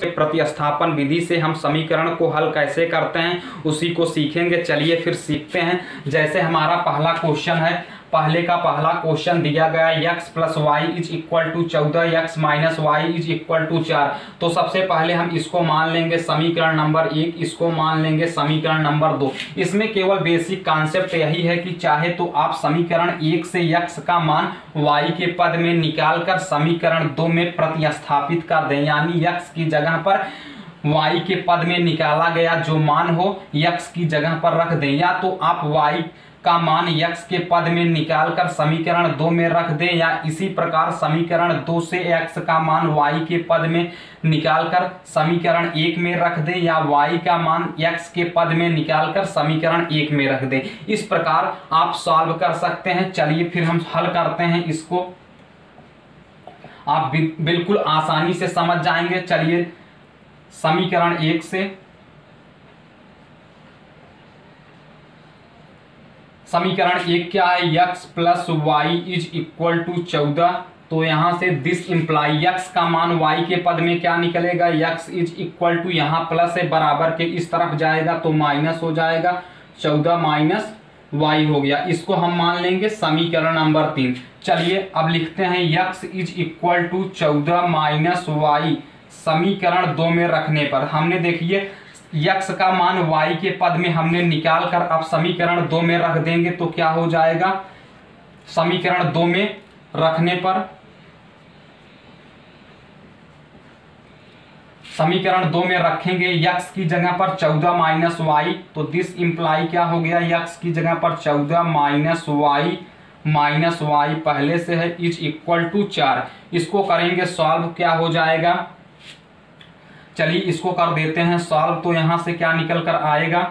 प्रतिस्थापन विधि से हम समीकरण को हल कैसे करते हैं उसी को सीखेंगे। चलिए फिर सीखते हैं। जैसे हमारा पहला क्वेश्चन है, पहला क्वेश्चन दिया गया x plus Y is equal to 14, x minus Y is equal to 4। तो सबसे पहले हम इसको मान लेंगे समीकरण नंबर 1, इसको मान लेंगे समीकरण नंबर 2। इसमें केवल बेसिक कॉन्सेप्ट यही है कि चाहे तो आप समीकरण 1 से x का मान y के पद में निकालकर समीकरण 2 में प्रतिस्थापित कर दें, यानी x की जगह पर y के पद में निकाला गया जो मान हो x की जगह पर रख दें, या तो आप y का मान x के पद में निकालकर समीकरण 2 में रख दें, या इसी प्रकार समीकरण 2 से x का मान y के पद में निकालकर समीकरण 1 में रख दें, या y का मान x के पद में निकालकर समीकरण 1 में रख दें। इस प्रकार आप सॉल्व कर सकते हैं। चलिए फिर हम हल करते हैं इसको, आप बिल्कुल आसानी से समझ जाएंगे। चलिए समीकरण 1 से समीकरण 1 क्या है, x plus Y is equal to 14। तो यहां से दिस इंप्लाई x का मान y के पद में क्या निकलेगा, x इज इक्वल टू, यहाँ प्लस है बराबर के इस तरफ जाएगा तो माइनस हो जाएगा, 14 माइनस y हो गया। इसको हम मान लेंगे समीकरण नंबर 3। चलिए अब लिखते हैं x is equal to 14 minus Y समीकरण 2 में रखने पर हमने देखिए x का मान y के पद में हमने निकाल कर अब समीकरण 2 में रख देंगे तो क्या हो जाएगा, समीकरण 2 में रखने पर समीकरण 2 में रखेंगे x की जगह पर 14 माइनस वाई, तो दिस इंप्लाई क्या हो गया, x की जगह पर 14 माइनस वाई पहले से है इज इक्वल टू 4। इसको करेंगे सॉल्व, क्या हो जाएगा, चलिए इसको कर देते हैं सॉल्व। तो यहां से क्या निकल कर आएगा,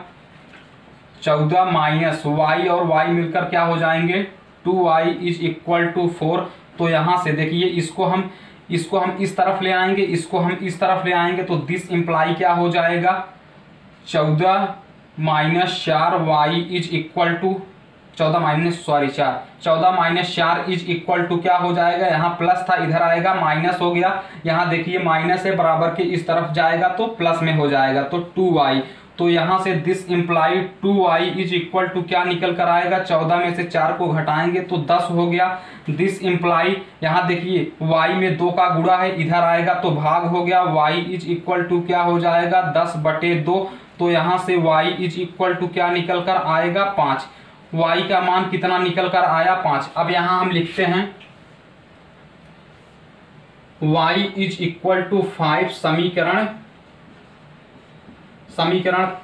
14 माइनस वाई और y मिलकर क्या हो जाएंगे, 2y इज इक्वल टू 4। तो यहां से देखिए इसको हम इस तरफ ले आएंगे, इसको हम इस तरफ ले आएंगे, तो दिस इंप्लाई क्या हो जाएगा, 14 minus 4y is equal to 14 minus 4 is equal to क्या हो जाएगा, यहाँ प्लस था इधर आएगा माइनस हो गया, यहाँ देखिए माइनस है बराबर के इस तरफ जाएगा तो प्लस में हो जाएगा तो 2y। तो यहाँ से this imply 2y is equal to क्या निकल कर आएगा, 14 में से 4 को घटाएंगे तो 10 हो गया। दिस इंप्लाई यहाँ देखिए y में 2 का गुणा है, इधर आएगा तो भाग हो गया, y इज इक्वल टू क्या हो जाएगा 10/2। तो यहाँ से y इज इक्वल टू क्या निकल कर आएगा 5। y का मान कितना निकल कर आया 5। अब यहां हम लिखते हैं y इज इक्वल टू 5 समीकरण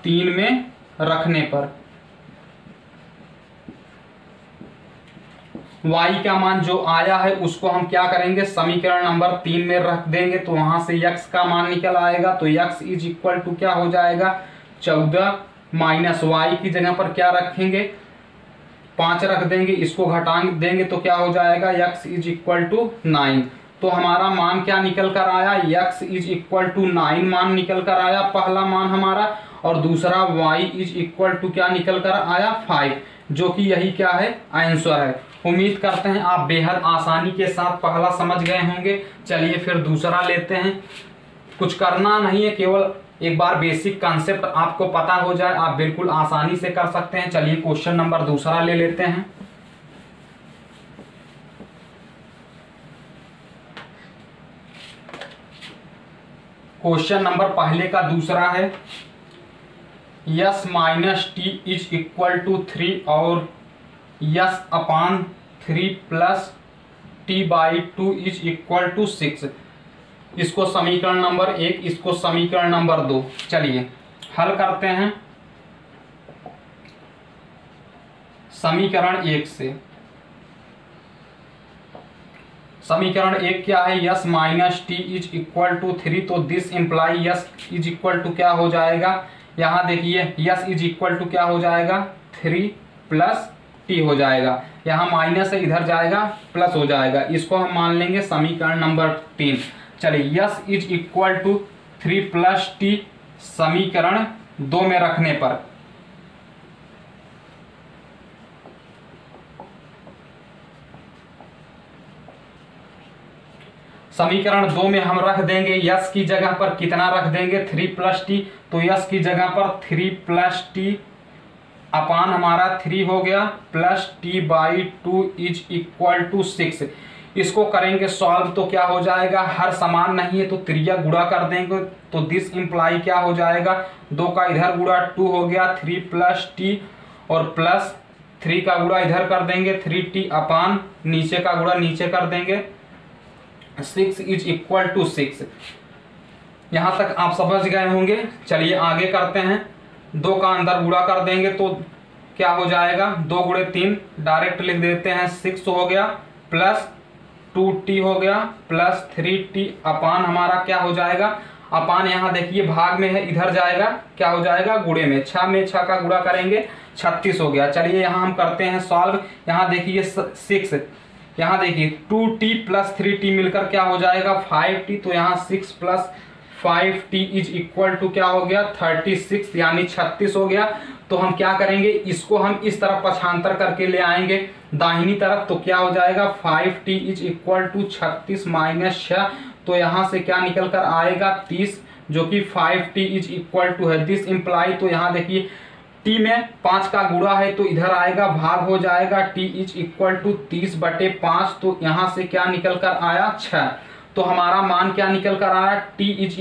3 में रखने पर y का मान जो आया है उसको हम क्या करेंगे, समीकरण नंबर 3 में रख देंगे, तो वहां से x का मान निकल आएगा। तो x इज इक्वल टू क्या हो जाएगा, 14 माइनस y की जगह पर क्या रखेंगे, 5 रख देंगे, इसको घटा देंगे तो क्या हो जाएगा, x इज इक्वल टू 9। तो हमारा मान क्या निकल कर आया, x इज इक्वल टू 9 मान निकल कर आया पहला मान हमारा, और दूसरा y इज इक्वल टू क्या निकल कर आया 5, जो कि यही क्या है आंसर है। उम्मीद करते हैं आप बेहद आसानी के साथ पहला समझ गए होंगे। चलिए फिर दूसरा लेते हैं। कुछ करना नहीं है, केवल एक बार बेसिक कॉन्सेप्ट आपको पता हो जाए, आप बिल्कुल आसानी से कर सकते हैं। चलिए क्वेश्चन नंबर दूसरा ले लेते हैं। क्वेश्चन नंबर पहले का दूसरा है, S minus T is equal to 3 और S upon 3 plus T by 2 is equal to 6। इसको समीकरण नंबर 1, इसको समीकरण नंबर 2। चलिए हल करते हैं समीकरण 1 से। समीकरण 1 क्या है, S minus T is equal to 3। तो this imply S is equal to क्या हो जाएगा, यहाँ देखिए यस इज इक्वल टू क्या हो जाएगा 3 प्लस टी हो जाएगा, यहाँ माइनस है इधर जाएगा प्लस हो जाएगा। इसको हम मान लेंगे समीकरण नंबर 3। चलिए S is equal to 3 plus T समीकरण 2 में रखने पर समीकरण 2 में हम रख देंगे यस की जगह पर कितना रख देंगे 3 + t, तो यस की जगह पर 3 + t अपान हमारा 3 हो गया plus t/2 is equal to 6। इसको करेंगे सॉल्व तो क्या हो जाएगा, हर समान नहीं है तो त्रिज्या गुणा कर देंगे, तो दिस इंप्लाई क्या हो जाएगा 2 का इधर गुणा 2 हो गया 3 + t और प्लस 3 का गुणा इधर कर देंगे 3t अपान नीचे का गुणा नीचे कर देंगे 6 इज इक्वल टू 6। यहां तक आप समझ गए होंगे। चलिए आगे करते हैं। 2 का अंदर गुणा कर देंगे तो क्या हो जाएगा 2 गुणे 3 डायरेक्ट लिख देते हैं 6 हो गया प्लस 2t हो गया प्लस 3t अपान हमारा क्या हो जाएगा, अपान यहाँ देखिए भाग में है इधर जाएगा क्या हो जाएगा गुणे में 6 में 6 का गुणा करेंगे 36 हो गया। चलिए यहाँ हम करते हैं सॉल्व। यहाँ देखिए 6, यहाँ देखिए 2t प्लस 3t मिलकर क्या हो जाएगा 5t, तो यहाँ 6 + 5t इज इक्वल टू क्या हो गया 36 यानी 36 हो गया। तो हम क्या करेंगे, इसको हम इस तरफ पक्षांतर करके ले आएंगे दाहिनी तरफ, तो क्या हो जाएगा 5t इज इक्वल टू 36 - 6, तो यहाँ से क्या निकल कर आएगा 30 जो कि 5t इज इक्वल टू है दिस इंप्लाई। तो यहाँ देखिए t में 5 का गुणा है तो इधर आएगा भाग हो जाएगा t इज इक्वल टू 30/5, तो यहाँ से क्या निकल कर आया 6। तो हमारा मान क्या निकल कर आया t इज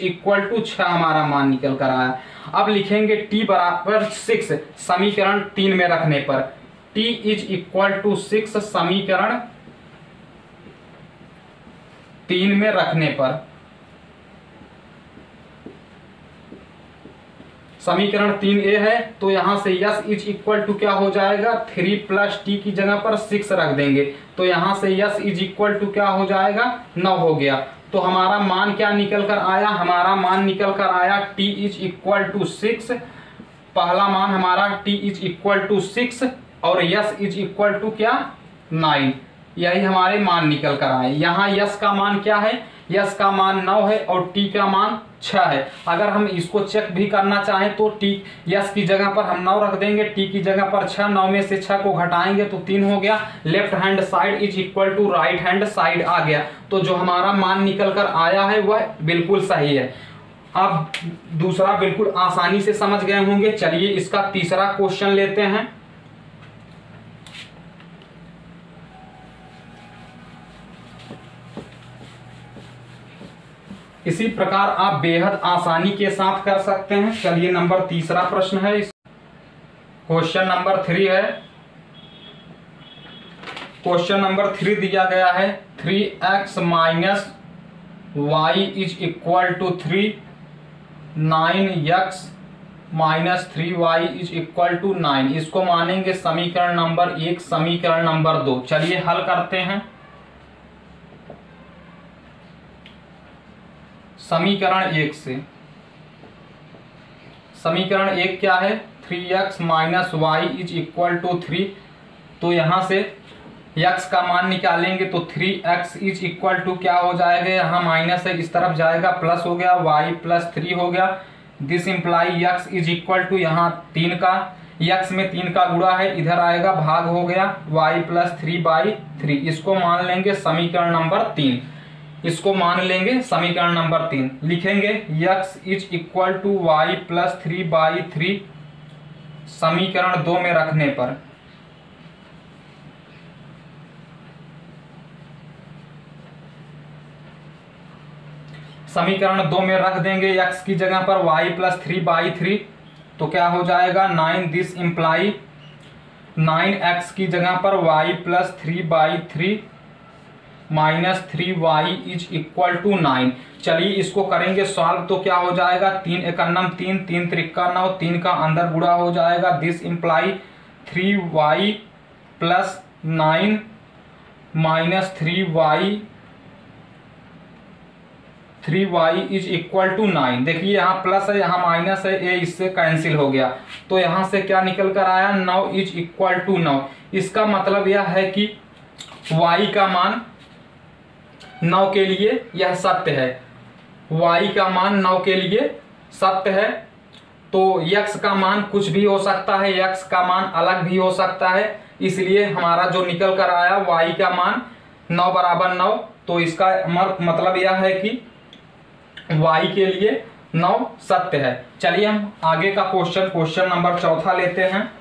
इक्वल टू 6 हमारा मान निकल कर आया। अब लिखेंगे t बराबर 6 समीकरण 3 में रखने पर, t इज इक्वल टू 6 समीकरण 3 में रखने पर। समीकरण 3a है तो यहां से यस इज इक्वल टू क्या हो जाएगा 3 + t की जगह पर 6 रख देंगे, तो यहां से यस इज इक्वल टू क्या हो जाएगा 9 हो गया। तो हमारा मान क्या निकल कर आया, हमारा मान निकल कर आया t इज इक्वल टू 6, पहला मान हमारा t इज इक्वल टू 6 और यस इज इक्वल टू क्या 9, यही हमारे मान निकल कर आए। यहाँ यस का मान क्या है, यस का मान 9 है और t का मान 6 है। अगर हम इसको चेक भी करना चाहें तो t यस की जगह पर हम 9 रख देंगे, t की जगह पर 6, 9 में से 6 को घटाएंगे तो 3 हो गया। Left hand side is equal to right hand side आ गया, तो जो हमारा मान निकल कर आया है वह बिल्कुल सही है। अब दूसरा बिल्कुल आसानी से समझ गए होंगे। चलिए इसका तीसरा क्वेश्चन लेते हैं। इसी प्रकार आप बेहद आसानी के साथ कर सकते हैं। चलिए नंबर तीसरा प्रश्न है, क्वेश्चन नंबर 3 है। क्वेश्चन नंबर 3 दिया गया है 3x - y is equal to 3, 9x - 3y is equal to 9। इसको मानेंगे समीकरण नंबर 1, समीकरण नंबर 2। चलिए हल करते हैं। समीकरण 1 से, समीकरण 1 क्या है 3x - y is equal to 3, तो यहाँ से x का मान निकालेंगे तो 3x इज इक्वल टू क्या हो जाएगा, यहाँ माइनस है इस तरफ जाएगा प्लस हो गया y + 3 हो गया। This imply x is equal to यहाँ 3 का x में 3 का गुणा है इधर आएगा भाग हो गया y + 3/3। इसको मान लेंगे समीकरण नंबर 3, इसको मान लेंगे समीकरण नंबर 3। लिखेंगे x is equal to y + 3/3 समीकरण 2 में रखने पर। समीकरण 2 में रख देंगे x की जगह पर y + 3/3, तो क्या हो जाएगा 9। दिस इंप्लाई 9x की जगह पर y + 3/3 - 3y is equal to 9। चलिए इसको करेंगे सॉल्व तो क्या हो जाएगा 3 × 9 3, 3 × 3 9, 3 का अंदर गुणा हो जाएगा। This imply 3y + 9 - 3y is equal to 9। देखिए यहाँ प्लस है यहाँ माइनस है, ये इससे कैंसिल हो गया, तो यहाँ से क्या निकल कर आया 9 इज इक्वल टू 9। इसका मतलब यह है कि y का मान 9 के लिए यह सत्य है, y का मान 9 के लिए सत्य है। तो x का मान कुछ भी हो सकता है, x का मान अलग भी हो सकता है, इसलिए हमारा जो निकल कर आया y का मान 9 बराबर 9, तो इसका मतलब यह है कि y के लिए 9 सत्य है। चलिए हम आगे का क्वेश्चन नंबर 4 लेते हैं।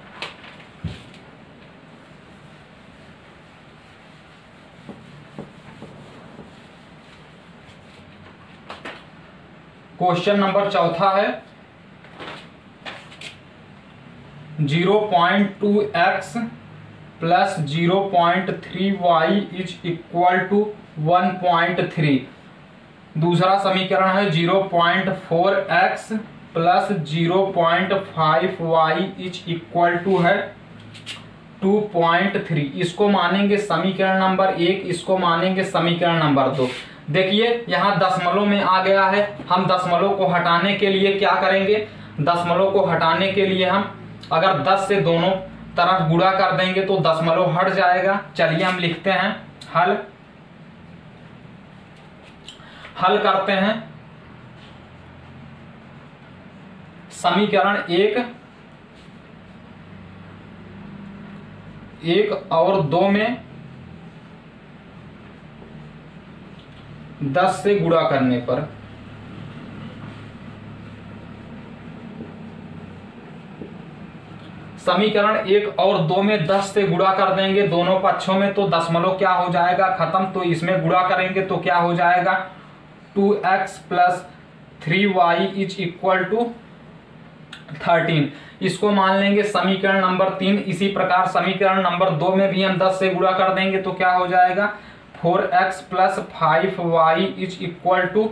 क्वेश्चन नंबर 4 है 0.2x plus 0.3y is equal to 1.3। दूसरा समीकरण है 0.4x plus 0.5y is equal to है 2.3। इसको मानेंगे समीकरण नंबर 1, इसको मानेंगे समीकरण नंबर 2। देखिए यहाँ दशमलव में आ गया है, हम दशमलव को हटाने के लिए क्या करेंगे, दशमलव को हटाने के लिए हम अगर 10 से दोनों तरफ गुणा कर देंगे तो दशमलव हट जाएगा। चलिए हम लिखते हैं हल करते हैं। समीकरण 1 और 2 में 10 से गुणा करने पर समीकरण 1 और 2 में 10 से गुणा कर देंगे दोनों पक्षों में, तो दशमलव क्या हो जाएगा खत्म। तो इसमें गुणा करेंगे तो क्या हो जाएगा 2x plus 3y is equal to 13। इसको मान लेंगे समीकरण नंबर 3। इसी प्रकार समीकरण नंबर 2 में भी हम 10 से गुणा कर देंगे तो क्या हो जाएगा 4x plus 5y is equal to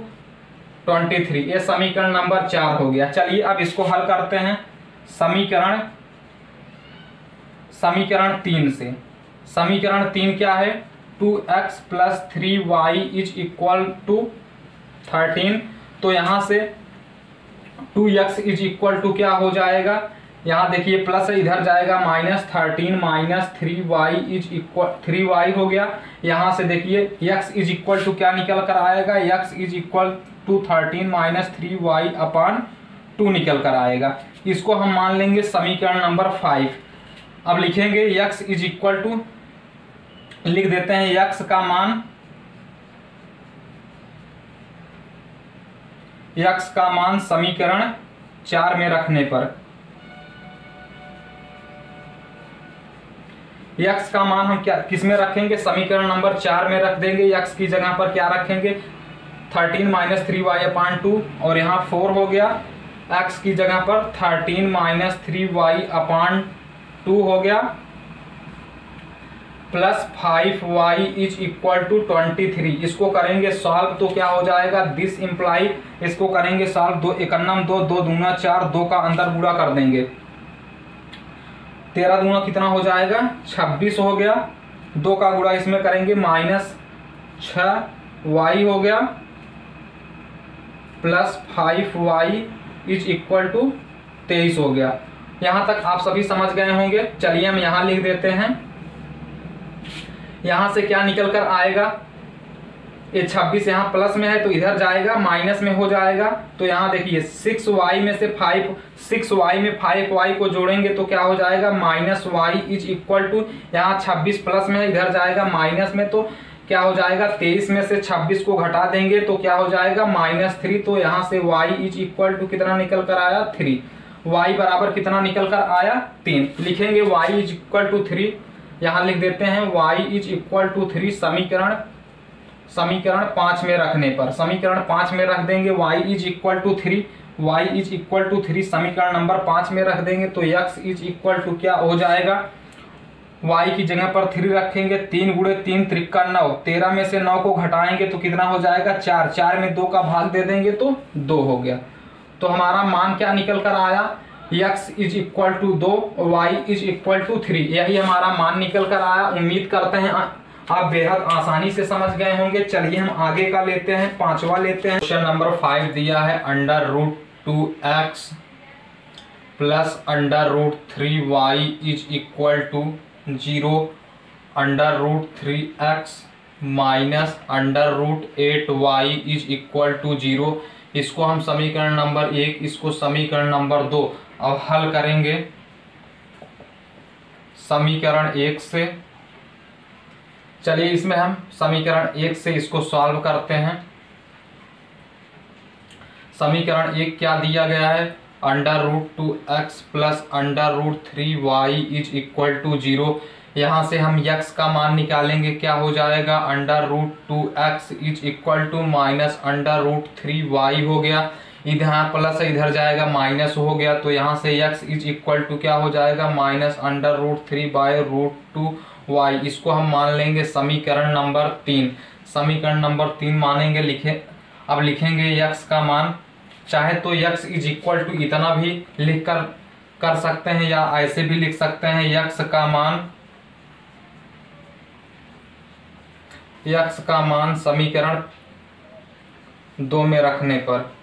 23। ये समीकरण नंबर 4 हो गया। चलिए अब इसको हल करते हैं समीकरण 3 से। समीकरण 3 क्या है 2x plus 3y is equal to 13। तो यहां से 2x इज इक्वल टू क्या हो जाएगा, यहाँ देखिए प्लस इधर जाएगा -13 minus 3y is equal 3y हो गया। यहाँ से देखिए x इज इक्वल टू क्या निकल कर आएगा, x is equal to 13 minus 3y upon 2 निकल कर आएगा। इसको हम मान लेंगे समीकरण नंबर 5। अब लिखेंगे x इज इक्वल टू, लिख देते हैं x का मान समीकरण 4 में रखने पर, x का मान हम क्या किस में रखेंगे समीकरण नंबर 4 में रख देंगे। x की जगह पर क्या रखेंगे 13 माइनस 3y अपान 2 और यहाँ 4 हो गया। x की जगह पर 13 माइनस 3y अपान 2 हो गया plus 5y is equal to 23। इसको करेंगे सॉल्व तो क्या हो जाएगा दिस इम्प्लाई, इसको करेंगे सॉल्व 2 एकन्नम 2 2 दूना 4, 2 का अंदर गुणा कर देंगे 13 दूना कितना हो जाएगा 26 हो गया। 2 का गुणा इसमें करेंगे -6y हो गया plus 5y is equal to 23 हो गया। यहां तक आप सभी समझ गए होंगे। चलिए हम यहां लिख देते हैं, यहां से क्या निकल कर आएगा, ये 26 यहाँ प्लस में है तो इधर जाएगा माइनस में हो जाएगा। तो यहाँ देखिए 6y में से 6y में 5y को जोड़ेंगे तो क्या हो जाएगा -y इज इक्वल टू, यहाँ 26 प्लस में है इधर जाएगा माइनस में, तो क्या हो जाएगा 23 में से 26 को घटा देंगे तो क्या हो जाएगा -3। तो यहाँ से y इज इक्वल टू कितना निकल कर आया 3। y बराबर कितना निकल कर आया 3। लिखेंगे y इज इक्वल टू 3, यहाँ लिख देते हैं y इज इक्वल टू 3 समीकरण 5 में रखने पर, समीकरण 5 में रख देंगे y is equal to 3, y is equal to 3 समीकरण नंबर 5 में रख देंगे तो x इज इक्वल टू क्या हो जाएगा, y की जगह पर 3 रखेंगे, 3 गुणे 3 त्रिका 9, 13 में से 9 को घटाएंगे तो कितना हो जाएगा 4, 4 में 2 का भाग दे देंगे तो 2 हो गया। तो हमारा मान क्या निकल कर आया x is equal to 2, y is equal to 3, यही हमारा मान निकल कर आया। उम्मीद करते हैं आप बेहद आसानी से समझ गए होंगे। चलिए हम आगे का लेते हैं, 5वां लेते हैं। क्वेश्चन नंबर 5 दिया है √2x plus √3y is equal to 0, √3x minus √8y is equal to 0। इसको हम समीकरण नंबर 1, इसको समीकरण नंबर 2। अब हल करेंगे समीकरण 1 से। चलिए इसमें हम समीकरण 1 से इसको सॉल्व करते हैं। समीकरण 1 क्या दिया गया है, √2x plus √3y is equal to 0। यहाँ से हम x का मान निकालेंगे, क्या हो जाएगा, √2x is equal to minus √3y हो गया। इधर प्लस इधर जाएगा माइनस हो गया, तो यहाँ से x इज इक्वल टू क्या हो जाएगा, माइनस √3/√2y। इसको हम मान लेंगे समीकरण नंबर 3। समीकरण नंबर 3 मानेंगे, अब लिखेंगे x का मान, चाहे तो x इज इक्वल टू इतना भी लिख कर सकते हैं या ऐसे भी लिख सकते हैं, x का मान समीकरण 2 में रखने पर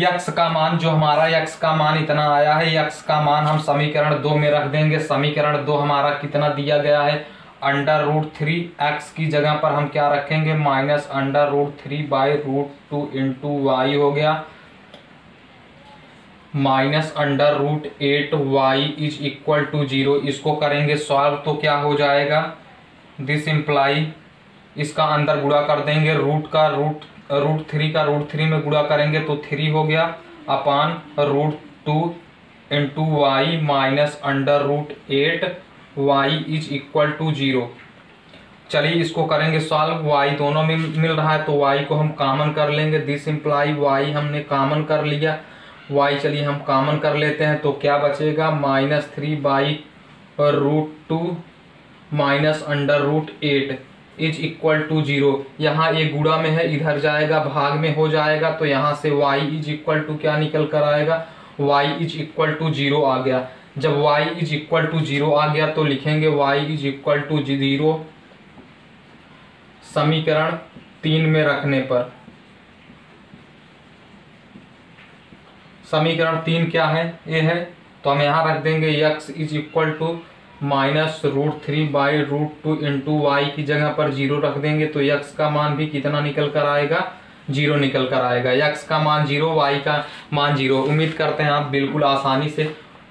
x का मान, जो हमारा x का मान इतना आया है, x का मान हम समीकरण 2 में रख देंगे। समीकरण 2 हमारा कितना दिया गया है, √3x की जगह पर हम क्या रखेंगे, माइनस √3/√2 इंटू वाई हो गया, minus √8y is equal to 0। इसको करेंगे सॉल्व तो क्या हो जाएगा, दिस इम्प्लाई, इसका अंदर गुणा कर देंगे, √3 का √3 में गुणा करेंगे तो 3 हो गया, upon √2 into Y minus √8y is equal to 0। चलिए इसको करेंगे सॉल्व, y दोनों में मिल रहा है तो y को हम कॉमन कर लेंगे, दिस इम्प्लाई y हमने कॉमन कर लिया, y चलिए हम कॉमन कर लेते हैं तो क्या बचेगा, -3/√2 माइनस √8 इज इक्वल टू 0। यहाँ एक गुणा में है, इधर जाएगा भाग में हो जाएगा, तो यहाँ से y इज इक्वल टू क्या निकल कर आएगा, y इज इक्वल टू 0 आ गया। जब y इज इक्वल टू 0 आ गया तो लिखेंगे y इज इक्वल टू 0 समीकरण 3 में रखने पर। समीकरण 3 क्या है, ये है, तो हम यहाँ रख देंगे x is equal to minus √3/√2 into Y की जगह पर 0 रख देंगे, तो x का मान भी कितना निकल कर आएगा, 0 निकल कर आएगा। x का मान 0, y का मान 0। उम्मीद करते हैं आप बिल्कुल आसानी से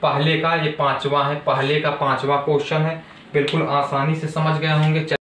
पहले का, ये 5वां है, पहले का 5वां क्वेश्चन है, बिल्कुल आसानी से समझ गए होंगे।